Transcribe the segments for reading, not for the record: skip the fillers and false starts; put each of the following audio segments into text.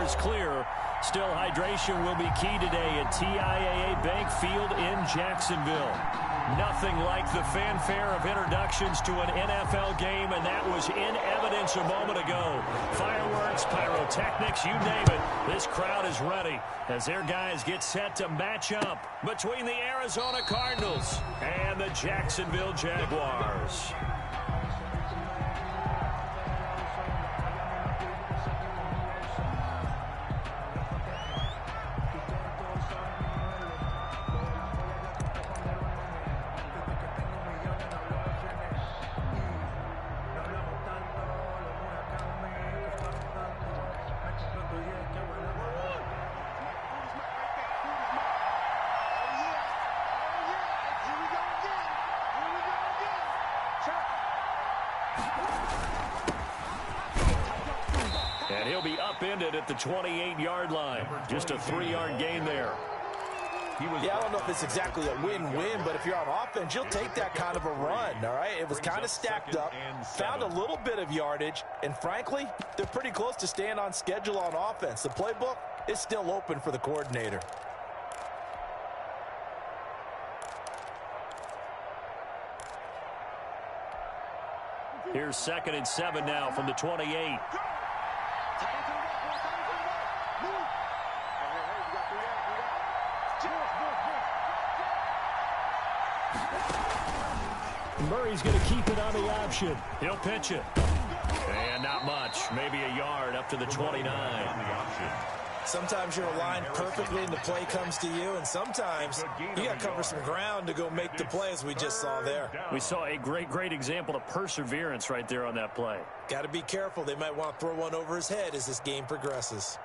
is clear. Still, hydration will be key today at TIAA Bank Field in Jacksonville. Nothing like the fanfare of introductions to an NFL game, and that was in evidence a moment ago. Fireworks, pyrotechnics, you name it. This crowd is ready as their guys get set to match up between the Arizona Cardinals and the Jacksonville Jaguars. And he'll be upended at the 28-yard line. Just a 3-yard gain there. Yeah, I don't know if it's exactly a win-win, but if you're on offense, you'll take that kind of a run, all right? It was kind of stacked up, found a little bit of yardage, and frankly, they're pretty close to staying on schedule on offense. The playbook is still open for the coordinator. Here's 2nd and 7 now from the 28. Murray's going to keep it on the option. He'll pitch it. And not much. Maybe a yard up to the 29. Sometimes you're aligned perfectly and the play comes to you, and sometimes you got to cover some ground to go make the play, as we just saw there. We saw a great example of perseverance right there on that play. Got to be careful. They might want to throw one over his head as this game progresses.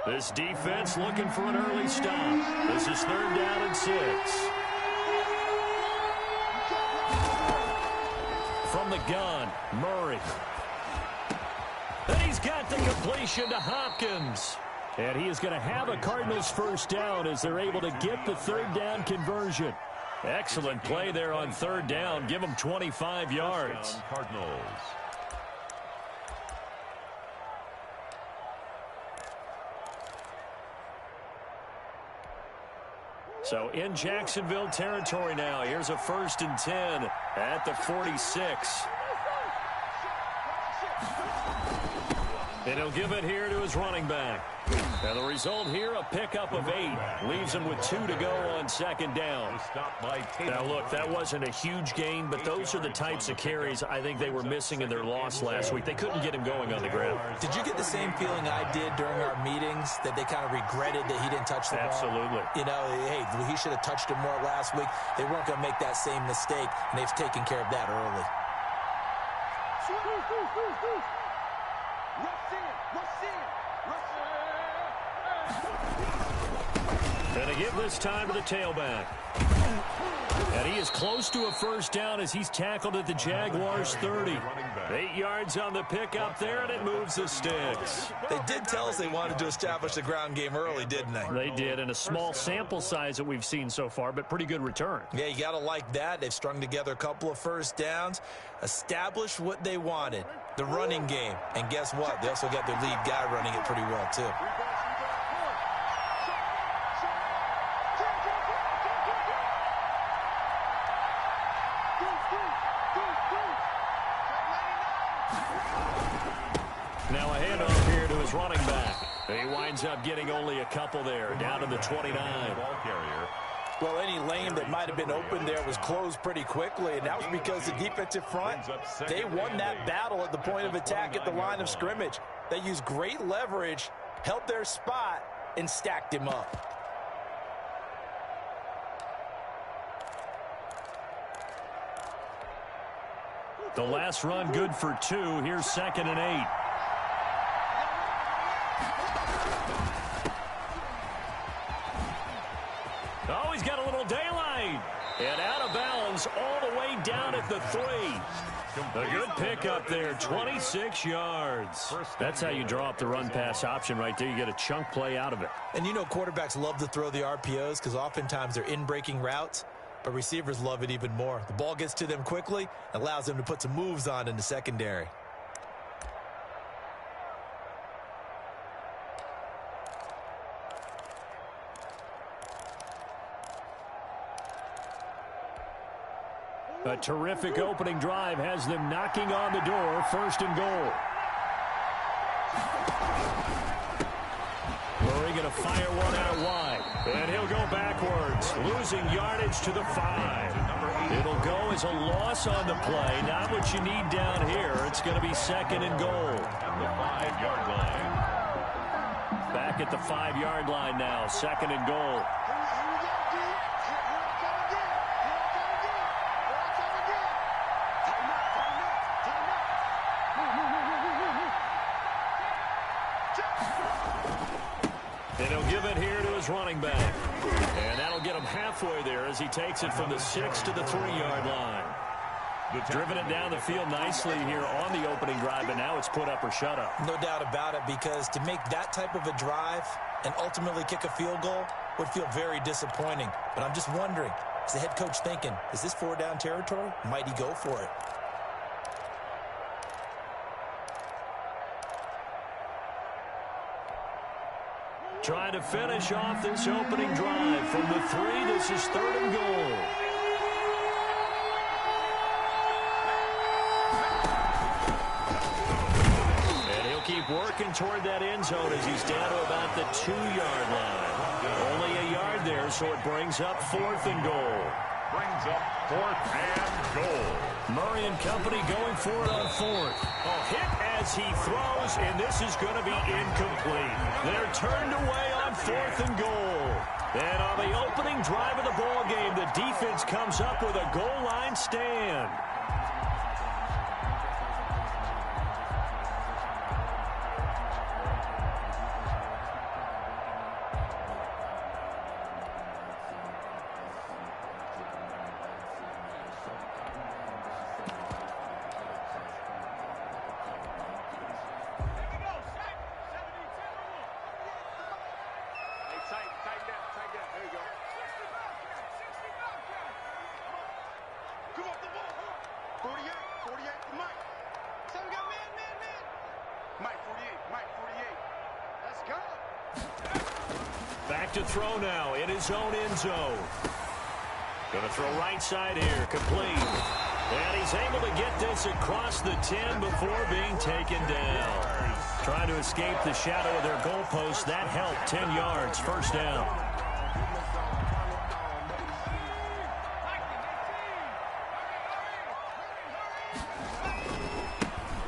This defense looking for an early stop. This is 3rd down and 6. From the gun, Murray. And he's got the completion to Hopkins. And he is going to have a Cardinals first down as they're able to get the 3rd down conversion. Excellent play there on 3rd down. Give them 25 yards. Cardinals. So in Jacksonville territory now. Here's a 1st and 10 at the 46. And he'll give it here to his running back. And the result here, a pickup of 8. Leaves him with 2 to go on 2nd down. Now, look, that wasn't a huge gain, but those are the types of carries I think they were missing in their loss last week. They couldn't get him going on the ground. Did you get the same feeling I did during our meetings, that they kind of regretted that he didn't touch the ball? Absolutely. You know, hey, he should have touched it more last week. They weren't going to make that same mistake, and they've taken care of that early. And to give this time to the tailback. And he is close to a first down as he's tackled at the Jaguars 30. 8 yards on the pickup there, and it moves the sticks. They did tell us they wanted to establish the ground game early, didn't they? They did, in a small sample size that we've seen so far, but pretty good return. Yeah, you got to like that. They've strung together a couple of first downs, established what they wanted, the running game. And guess what? They also got their lead guy running it pretty well, too. Now a handoff here to his running back. He winds up getting only a couple there, down to the 29. Well, any lane that might have been open there was closed pretty quickly, and that was because the defensive front, they won that battle at the point of attack at the line of scrimmage. They used great leverage, held their spot, and stacked him up. The last run good for 2. Here's 2nd and 8. Oh, he's got a little daylight. And out of bounds all the way down at the 3. A good pickup there, 26 yards. That's how you draw up the run-pass option right there. You get a chunk play out of it. And you know quarterbacks love to throw the RPOs because oftentimes they're in-breaking routes, but receivers love it even more. The ball gets to them quickly, allows them to put some moves on in the secondary. A terrific opening drive has them knocking on the door, 1st and goal. Murray going to fire one out wide. And he'll go backwards, losing yardage to the 5. It'll go as a loss on the play. Not what you need down here. It's going to be 2nd and goal. At the 5-yard line. Back at the 5-yard line now, 2nd and goal. And he'll give it here to his running back. And that'll get him halfway there as he takes it from the 6 to the 3-yard line. Driven it down the field nicely here on the opening drive, but now it's put up or shut up. No doubt about it, because to make that type of a drive and ultimately kick a field goal would feel very disappointing. But I'm just wondering, is the head coach thinking, is this 4-down territory? Might he go for it? Trying to finish off this opening drive from the 3. This is 3rd and goal. And he'll keep working toward that end zone as he's down to about the 2-yard line. Only a yard there, so it brings up 4th and goal. Brings up 4th and goal. Murray and company going for it on 4th. A hit as he throws, and this is going to be incomplete. They're turned away on 4th and goal. And on the opening drive of the ball game, the defense comes up with a goal line stand. Back to throw now in his own end zone. Going to throw right side here, complete. And he's able to get this across the 10 before being taken down. Trying to escape the shadow of their goalpost. That helped. 10 yards, 1st down.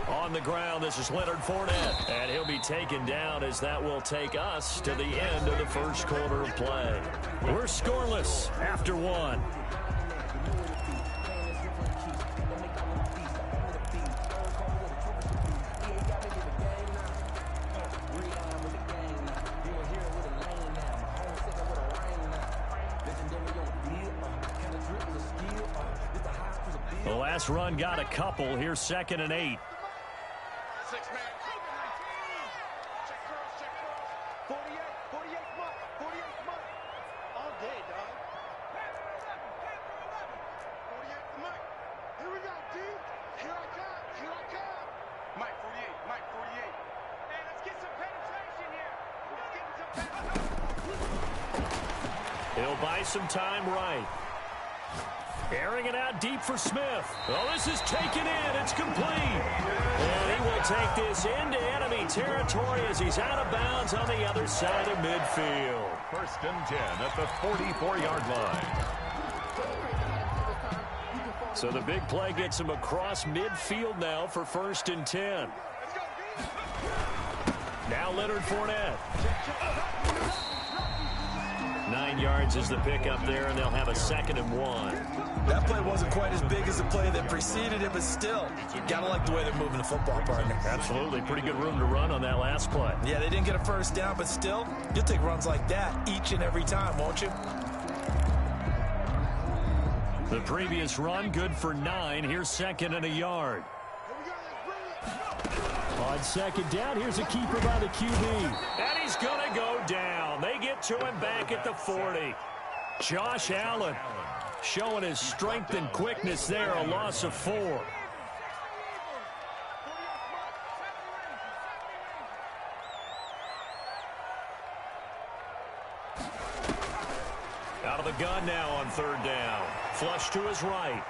On the ground, this is Leonard Fournette, and he'll be taken down as that will take us to the end of the 1st quarter of play. We're scoreless after 1. The last run got a couple. Here's 2nd and 8. He'll buy some time right. Airing it out deep for Smith. Oh, this is taken in. It's complete. And he will take this into enemy territory as he's out of bounds on the other side of midfield. 1st and 10 at the 44-yard line. So the big play gets him across midfield now for 1st and 10. Now Leonard Fournette. 9 yards is the pickup there, and they'll have a 2nd and 1. That play wasn't quite as big as the play that preceded it, but still, you gotta like the way they're moving the football, partner. Absolutely. Pretty good room to run on that last play. Yeah, they didn't get a 1st down, but still, you'll take runs like that each and every time, won't you? The previous run, good for 9. Here's 2nd and a yard. On 2nd down, here's a keeper by the QB. And he's going to go down. They get to him back at the 40. Josh Allen showing his strength and quickness there, a loss of 4. Out of the gun now on 3rd down. Flush to his right.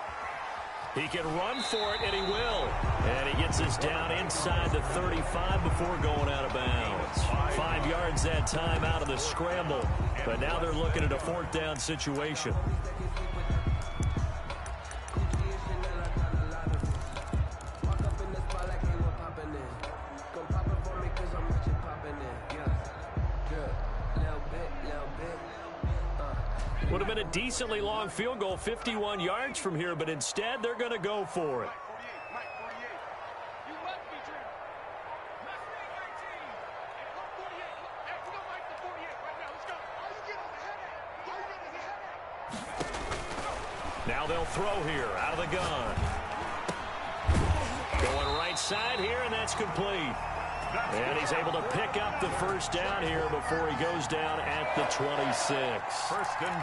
He can run for it, and he will. And he gets us down inside the 35 before going out of bounds. 5 yards that time out of the scramble. But now they're looking at a 4th down situation. Would have been a decently long field goal, 51 yards from here, but instead they're going to go for it. Now they'll throw here out of the gun. Going right side here, and that's complete. And he's able to pick up the 1st down here before he goes down at the 26.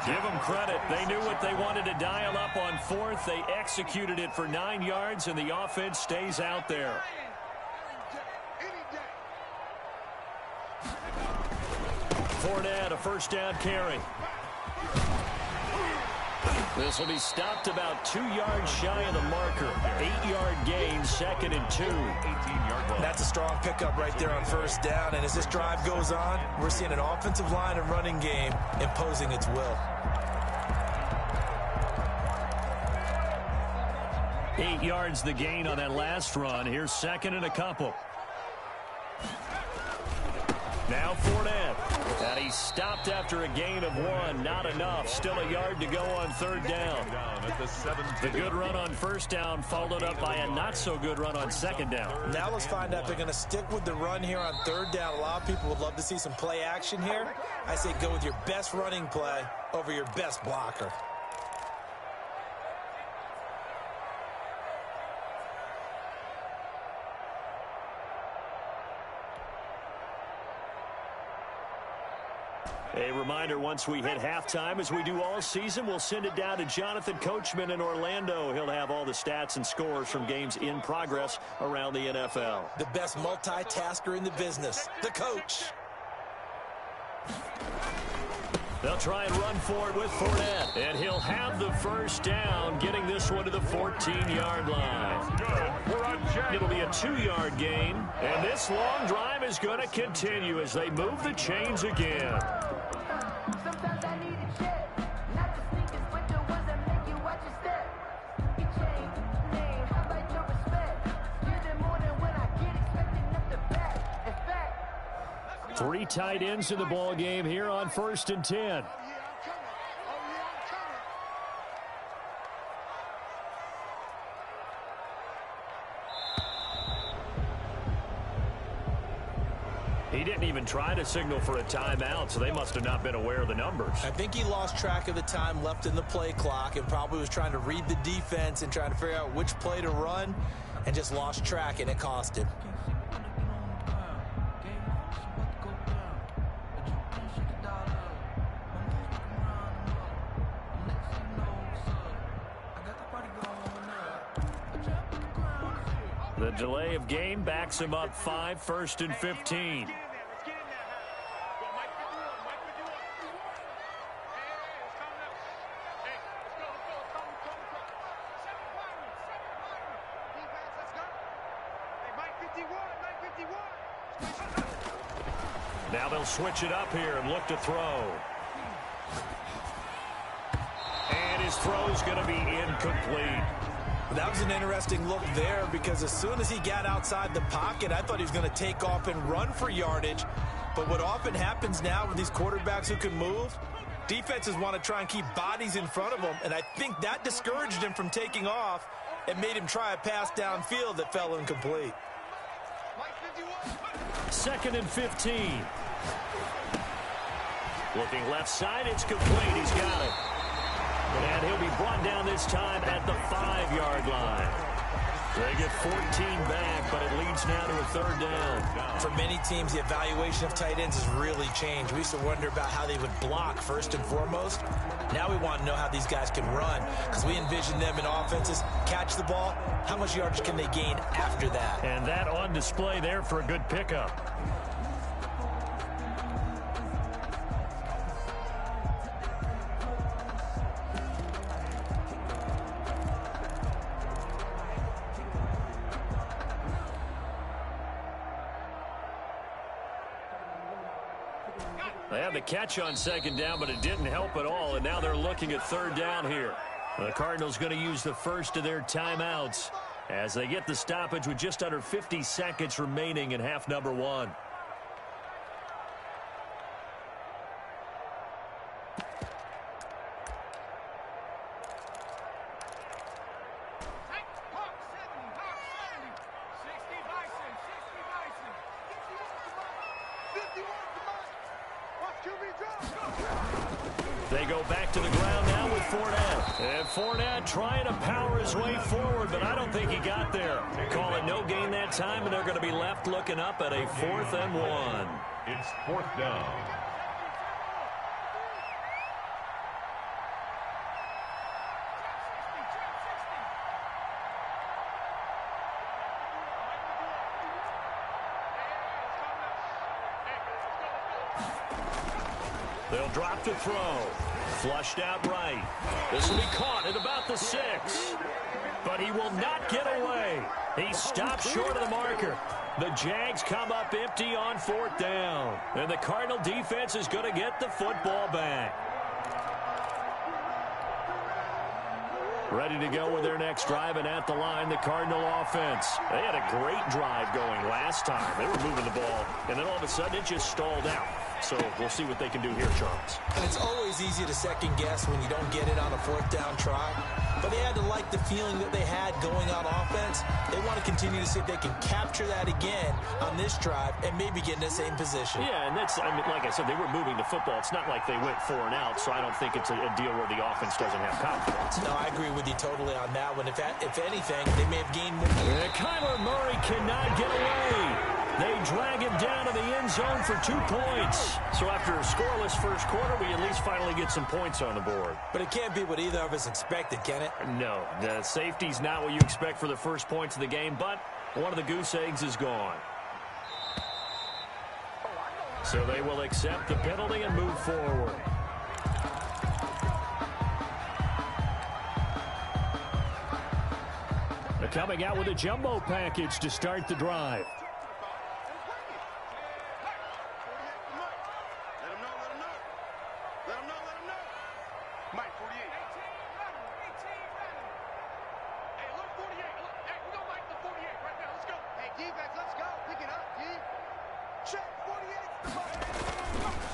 Give them credit. They knew what they wanted to dial up on 4th. They executed it for 9 yards, and the offense stays out there. Fournette, a 1st down carry. This will be stopped about 2 yards shy of the marker. 8-yard gain, 2nd and 2. 18-yard line. That's a strong pickup right there on 1st down. And as this drive goes on, we're seeing an offensive line and running game imposing its will. 8 yards the gain on that last run. Here's 2nd and a couple. Now Fournette. And he stopped after a gain of 1. Not enough. Still a yard to go on 3rd down. The good run on 1st down followed up by a not-so-good run on 2nd down. Now let's find out if they're going to stick with the run here on 3rd down. A lot of people would love to see some play action here. I say go with your best running play over your best blocker. A reminder, once we hit halftime, as we do all season, we'll send it down to Jonathan Coachman in Orlando. He'll have all the stats and scores from games in progress around the NFL. The best multitasker in the business, the coach. They'll try and run for it with Fournette. And he'll have the 1st down, getting this one to the 14-yard line. It'll be a 2-yard gain. And this long drive is going to continue as they move the chains again. Sometimes I need a check, not the sneakers, but the ones that make you watch your step. You change name, how about your respect? Get it more than when I get expecting up the back. In fact, 3 tight ends in the ball game here on 1st and 10. He didn't even try to signal for a timeout, so they must have not been aware of the numbers. I think he lost track of the time left in the play clock and probably was trying to read the defense and trying to figure out which play to run and just lost track, and it cost him. The delay of game backs him up 5, 1st and 15. Now they'll switch it up here and look to throw. And his throw's going to be incomplete. That was an interesting look there because as soon as he got outside the pocket, I thought he was going to take off and run for yardage. But what often happens now with these quarterbacks who can move, defenses want to try and keep bodies in front of them, and I think that discouraged him from taking off and made him try a pass downfield that fell incomplete. 2nd and 15. Looking left side, it's complete. He's got it. And he'll be brought down this time at the 5-yard line. They get 14 back, but it leads now to a 3rd down. For many teams, the evaluation of tight ends has really changed. We used to wonder about how they would block first and foremost. Now we want to know how these guys can run because we envision them in offenses catch the ball. How much yardage can they gain after that? And that on display there for a good pickup. They had the catch on second down, but it didn't help at all, and now they're looking at third down here. The Cardinals going to use the first of their timeouts as they get the stoppage with just under 50 seconds remaining in half number one. They go back to the ground now with Fournette. And Fournette trying to power his way forward, but I don't think he got there. Call it no gain that time, and they're going to be left looking up at a 4th and 1. It's 4th down. They'll drop to throw. Flushed out right. This will be caught at about the 6. But he will not get away. He stopped short of the marker. The Jags come up empty on 4th down. And the Cardinal defense is going to get the football back. Ready to go with their next drive, and at the line, the Cardinal offense. They had a great drive going last time. They were moving the ball, and then all of a sudden it just stalled out. So we'll see what they can do here, Charles. And it's always easy to second guess when you don't get it on a 4th down try. But they had to like the feeling that they had going on offense. They want to continue to see if they can capture that again on this drive and maybe get in the same position. Yeah, and that's, I mean, like I said, they were moving the football. It's not like they went 4 and out, so I don't think it's a deal where the offense doesn't have confidence. No, I agree with you totally on that one. If anything, they may have gained more. Kyler Murray cannot get away. They drag him down to the end zone for 2 points. So after a scoreless first quarter, we at least finally get some points on the board. But it can't be what either of us expected, can it? No, the safety's not what you expect for the first points of the game, but one of the goose eggs is gone. So they will accept the penalty and move forward. They're coming out with a jumbo package to start the drive.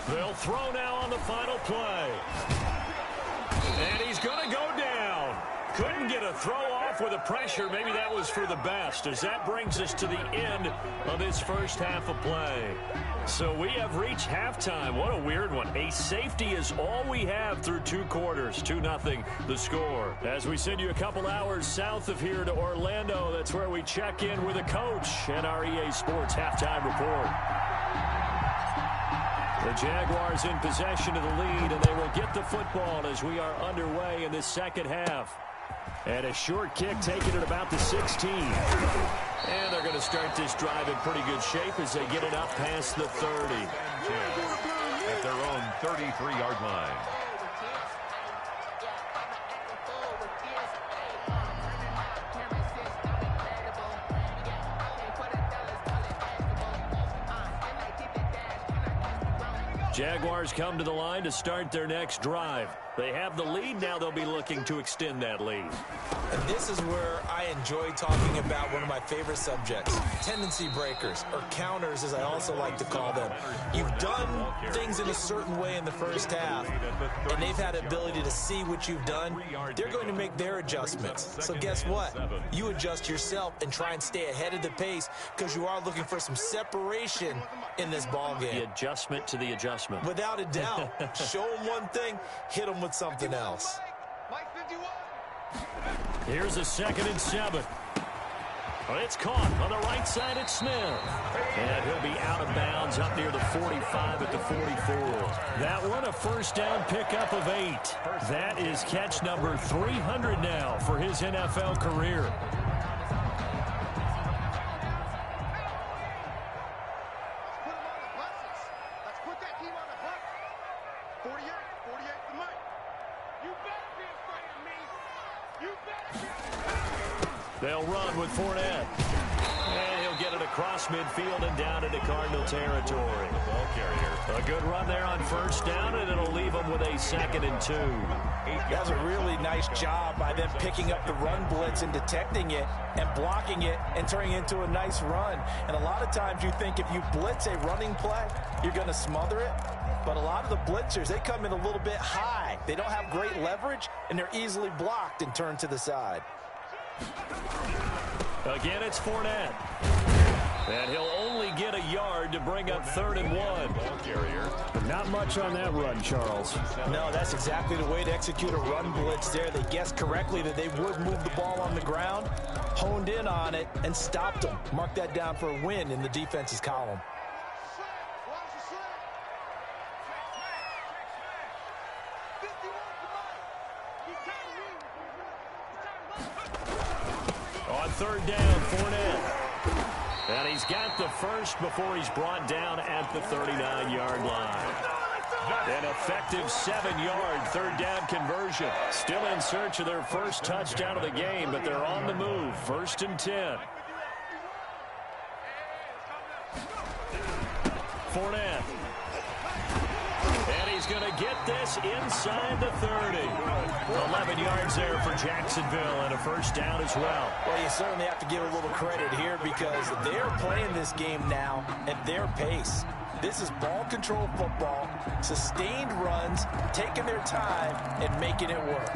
They'll throw now on the final play. And he's going to go down. Couldn't get a throw off with the pressure. Maybe that was for the best, as that brings us to the end of this first half of play. So we have reached halftime. What a weird one. A safety is all we have through 2 quarters. 2-0 the score. As we send you a couple hours south of here to Orlando, that's where we check in with a coach and our EA Sports halftime report. The Jaguars in possession of the lead, and they will get the football as we are underway in this second half. And a short kick taken at about the 16. And they're going to start this drive in pretty good shape as they get it up past the 30. At their own 33-yard line. Jaguars come to the line to start their next drive. They have the lead. Now they'll be looking to extend that lead. And this is where I enjoy talking about one of my favorite subjects, tendency breakers, or counters as I also like to call them. You've done things in a certain way in the first half, and they've had the ability to see what you've done. They're going to make their adjustments. So guess what? You adjust yourself and try and stay ahead of the pace because you are looking for some separation in this ball game. The adjustment to the adjustment. Without a doubt. Show them one thing, hit them with something else. Here's a 2nd and 7. Well, it's caught on the right side at Smith. And he'll be out of bounds up near the 45 at the 44. That one a first down pickup of 8. That is catch number 300 now for his NFL career. They'll run with Fournette. And he'll get it across midfield and down into Cardinal territory. The ball carrier. A good run there on first down, and it'll leave them with a 2nd and 2. That's a really nice job by them picking up the run blitz and detecting it and blocking it and turning it into a nice run. And a lot of times you think if you blitz a running play, you're going to smother it. But a lot of the blitzers, they come in a little bit high. They don't have great leverage, and they're easily blocked and turned to the side. Again, it's Fournette. And he'll only get a yard to bring up 3rd and 1. Ball carrier. Not much on that run, Charles. No, that's exactly the way to execute a run blitz there. They guessed correctly that they would move the ball on the ground, honed in on it, and stopped them. Mark that down for a win in the defense's column. On 3rd down, Fournette. And he's got the first before he's brought down at the 39-yard line. An effective 7-yard 3rd down conversion. Still in search of their first touchdown of the game, but they're on the move. 1st and 10. Fournette. And he's going to get this inside the 30. 11 yards there for Jacksonville and a first down as well. Well, you certainly have to give a little credit here because they're playing this game now at their pace. This is ball control football, sustained runs, taking their time and making it work.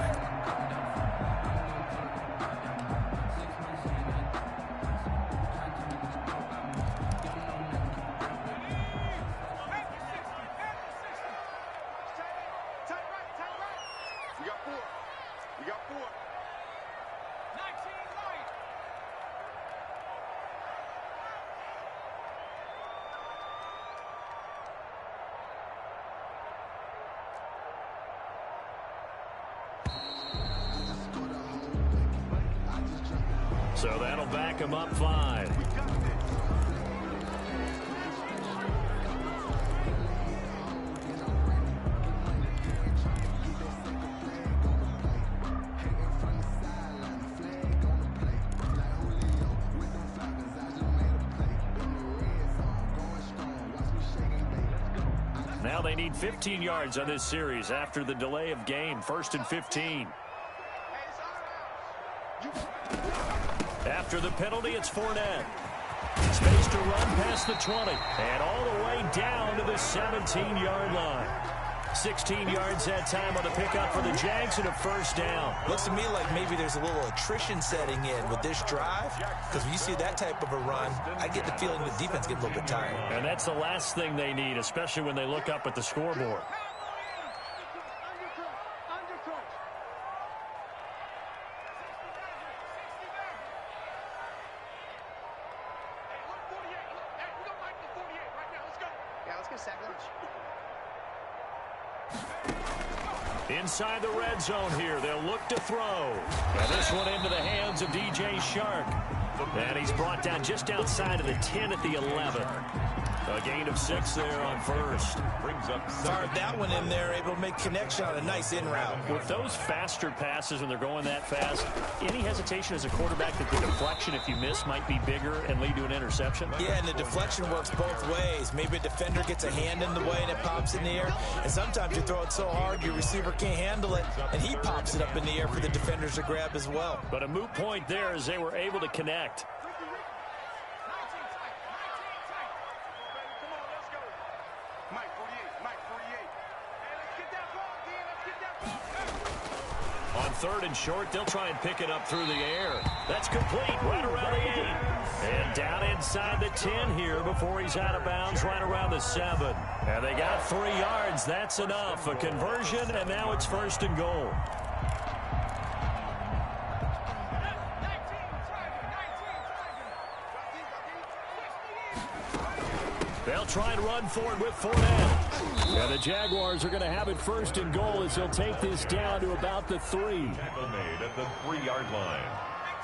So that'll back him up 5. Now they need 15 yards on this series after the delay of game. 1st and 15. After the penalty, it's Fournette. Space to run past the 20. And all the way down to the 17-yard line. 16 yards that time on the pickup for the Jags and a first down. Looks to me like maybe there's a little attrition setting in with this drive. Because when you see that type of a run, I get the feeling the defense gets a little bit tired. And that's the last thing they need, especially when they look up at the scoreboard. Inside the red zone here, they'll look to throw. And this one into the hands of DJ Shark. And he's brought down just outside of the 10 at the 11. A gain of 6 there on first. Brings up Fired that one in there, able to make connection on a nice in route. With those faster passes when they're going that fast, any hesitation as a quarterback that the deflection, if you miss, might be bigger and lead to an interception? Yeah, and the deflection works both ways. Maybe a defender gets a hand in the way and it pops in the air. And sometimes you throw it so hard your receiver can't handle it, and he pops it up in the air for the defenders to grab as well. But a moot point there as they were able to connect. On 3rd and short, they'll try and pick it up through the air. That's complete right around the 8. And down inside the 10 here before he's out of bounds right around the 7. And they got 3 yards. That's enough. A conversion, and now it's 1st and goal. They'll try and run for it with Fournette. And the Jaguars are going to have it 1st and goal as they'll take this down to about the 3. Tackle made at the 3-yard line.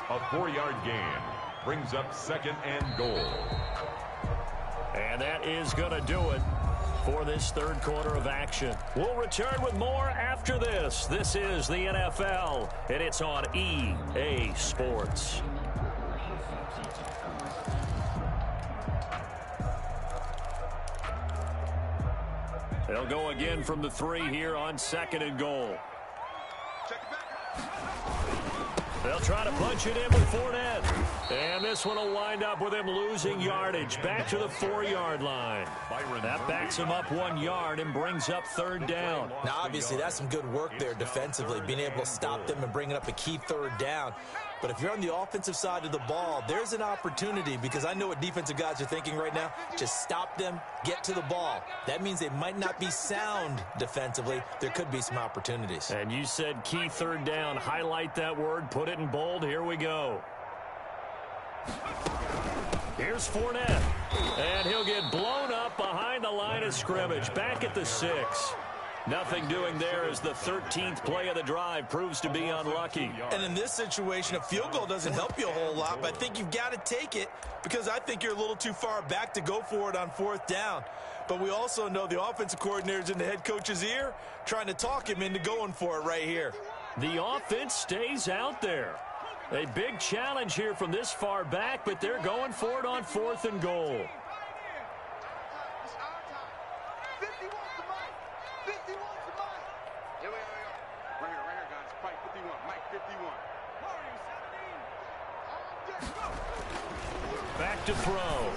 A 4-yard gain brings up 2nd and goal. And that is going to do it for this 3rd quarter of action. We'll return with more after this. This is the NFL, and it's on EA Sports. They'll go again from the 3 here on 2nd and goal. They'll try to punch it in with Fournette. And this one will wind up with him losing yardage back to the 4-yard line. That backs him up 1 yard and brings up 3rd down. Now, obviously, that's some good work there defensively, being able to stop them and bringing up a key 3rd down. But if you're on the offensive side of the ball, there's an opportunity, because I know what defensive guys are thinking right now. Just stop them, get to the ball. That means they might not be sound defensively. There could be some opportunities. And you said key 3rd down. Highlight that word, put it in bold. Here we go. Here's Fournette. And he'll get blown up behind the line of scrimmage, back at the 6. Nothing doing there as the 13th play of the drive proves to be unlucky. And in this situation, a field goal doesn't help you a whole lot, but I think you've got to take it, because I think you're a little too far back to go for it on 4th down. But we also know the offensive coordinator's in the head coach's ear, trying to talk him into going for it right here. The offense stays out there. A big challenge here from this far back, but they're going for it on 4th and goal. Back to throw.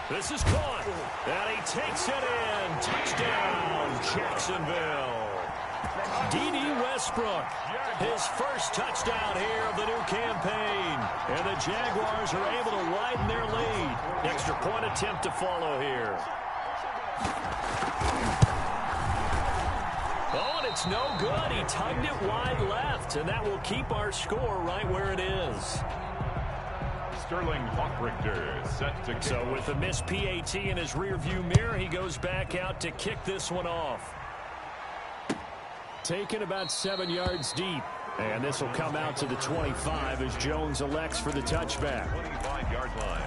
This is caught. And he takes it in. Touchdown, Jacksonville. D.D. Westbrook, his first touchdown here of the new campaign. And the Jaguars are able to widen their lead. Extra point attempt to follow here. Oh, and it's no good. He tugged it wide left, and that will keep our score right where it is. Sterling Hawkrichter set to kick. So with a missed PAT in his rearview mirror, he goes back out to kick this one off. Taken about 7 yards deep. And this will come out to the 25 as Jones elects for the touchback. 25-yard line.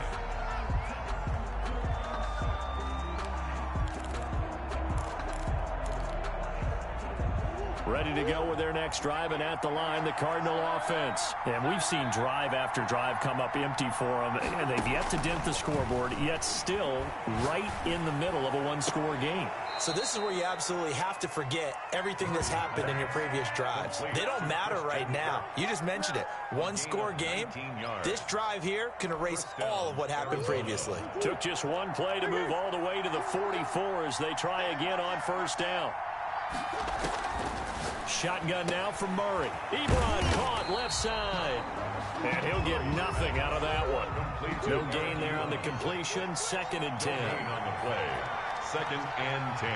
Ready to go with their next drive, and at the line, the Cardinal offense. And we've seen drive after drive come up empty for them, and they've yet to dent the scoreboard, yet still right in the middle of a one-score game. So this is where you absolutely have to forget everything that's happened in your previous drives. They don't matter right now. You just mentioned it. One-score game. This drive here can erase all of what happened previously. Took just one play to move all the way to the 44 as they try again on 1st down. Shotgun now from Murray. Ebron caught left side. And he'll get nothing out of that one. No gain there on the completion. 2nd and 10. On the play. 2nd and 10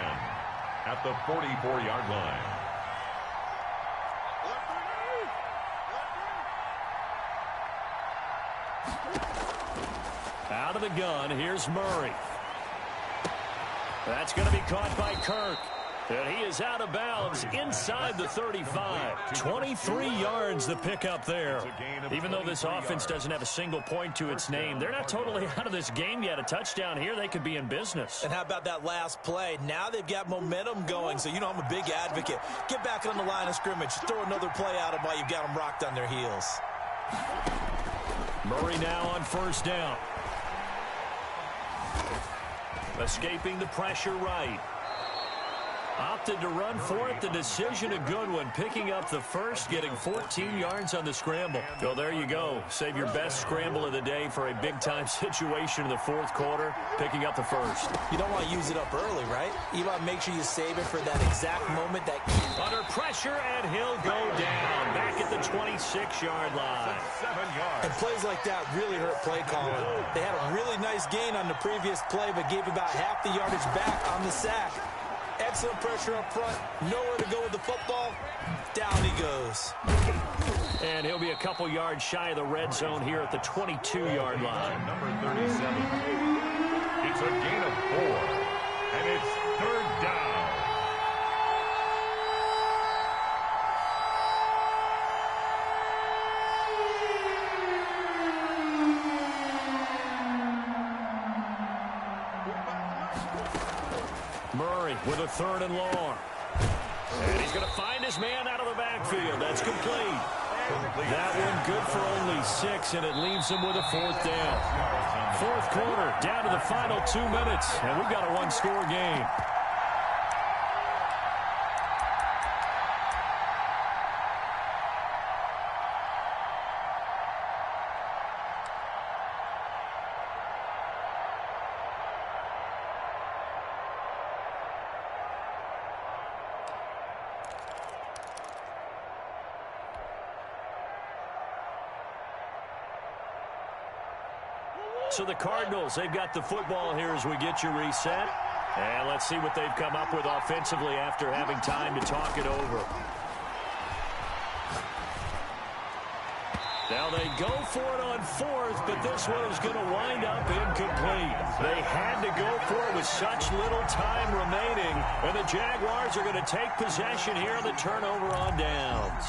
at the 44-yard line. Out of the gun, here's Murray. That's going to be caught by Kirk. And he is out of bounds inside the 35. 23 yards the pickup there. Even though this offense doesn't have a single point to its name, they're not totally out of this game yet. A touchdown here, they could be in business. And how about that last play? Now they've got momentum going. So, you know, I'm a big advocate. Get back on the line of scrimmage. Throw another play at them while you've got them rocked on their heels. Murray now on 1st down. Escaping the pressure right. Opted to run for it. The decision a good one. Picking up the first, getting 14 yards on the scramble. So there you go. Save your best scramble of the day for a big-time situation in the 4th quarter. Picking up the first. You don't want to use it up early, right? You want to make sure you save it for that exact moment. That under pressure, and he'll go down. Back at the 26-yard line. 7 yards. And plays like that really hurt play calling. They had a really nice gain on the previous play, but gave about half the yardage back on the sack. Excellent pressure up front. Nowhere to go with the football. Down he goes. And he'll be a couple yards shy of the red zone here at the 22-yard line. Number 37. It's a gain of 4. And it's 3rd down. Murray with a 3rd and long. And he's going to find his man out of the backfield. That's complete. That one good for only 6, and it leaves him with a 4th down. 4th quarter, down to the final 2 minutes, and we've got a one-score game. So the Cardinals, they've got the football here as we get you reset. And let's see what they've come up with offensively after having time to talk it over. Now they go for it on fourth, but this one is going to wind up incomplete. They had to go for it with such little time remaining, and the Jaguars are going to take possession here on the turnover on downs.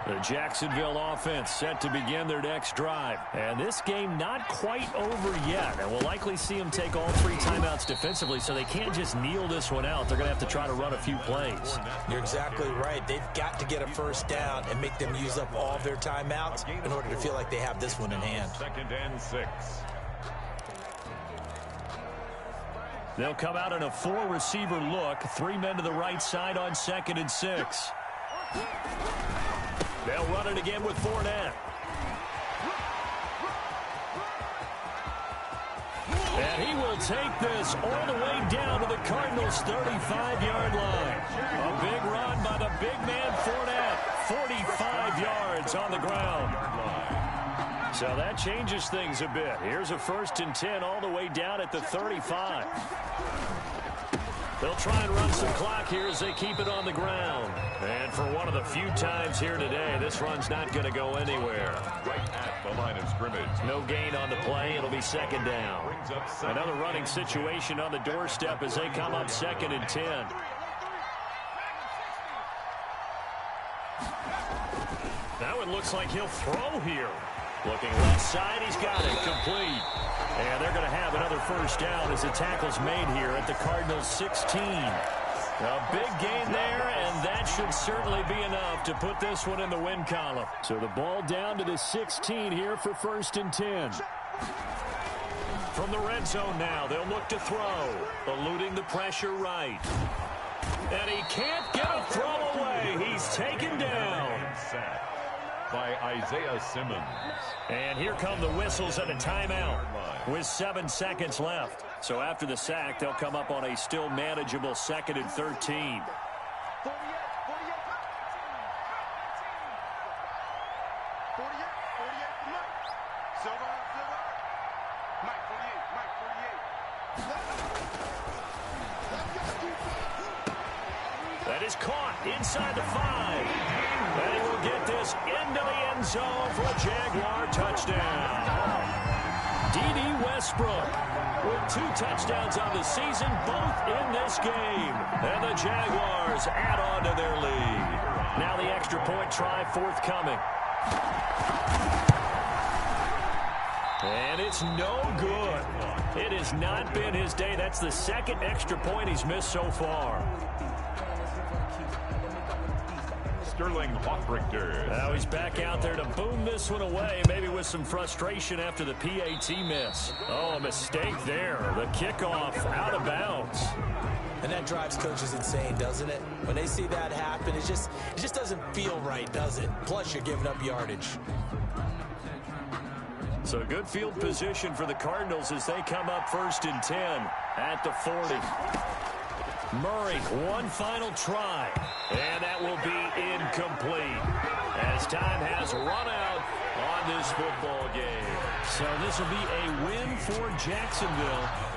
The Jacksonville offense set to begin their next drive. And this game not quite over yet. And we'll likely see them take all 3 timeouts defensively, so they can't just kneel this one out. They're going to have to try to run a few plays. You're exactly right. They've got to get a first down and make them use up all of their timeouts in order to feel like they have this one in hand. 2nd and 6. They'll come out in a 4-receiver look. 3 men to the right side on 2nd and 6. They'll run it again with Fournette. And he will take this all the way down to the Cardinals' 35-yard line. A big run by the big man Fournette. 45 yards on the ground. So that changes things a bit. Here's a 1st and 10 all the way down at the 35. They'll try and run some clock here as they keep it on the ground. And for one of the few times here today, this run's not going to go anywhere. Right at the line of scrimmage. No gain on the play. It'll be 2nd down. Another running situation on the doorstep as they come up 2nd and 10. Now it looks like he'll throw here. Looking left side, he's got it. Complete. And they're going to have another first down as the tackle's made here at the Cardinals' 16. A big gain there, and that should certainly be enough to put this one in the win column. So the ball down to the 16 here for 1st and 10. From the red zone now, they'll look to throw, eluding the pressure right. And he can't get a throw away. He's taken down. By Isaiah Simmons. And here come the whistles and a timeout with 7 seconds left. So after the sack, they'll come up on a still manageable 2nd and 13. That is caught inside the 5. And he will get this into the end zone for a Jaguar touchdown. D.D. Westbrook with 2 touchdowns on the season, both in this game. And the Jaguars add on to their lead. Now the extra point try forthcoming. And it's no good. It has not been his day. That's the 2nd extra point he's missed so far. Sterling Hoffrichter. Now he's back out there to boom this one away, maybe with some frustration after the PAT miss. Oh, a mistake there. The kickoff out of bounds. And that drives coaches insane, doesn't it? When they see that happen, it just doesn't feel right, does it? Plus, you're giving up yardage. So good field position for the Cardinals as they come up 1st and 10 at the 40. Murray, one final try, and that will be incomplete as time has run out on this football game. So this will be a win for Jacksonville.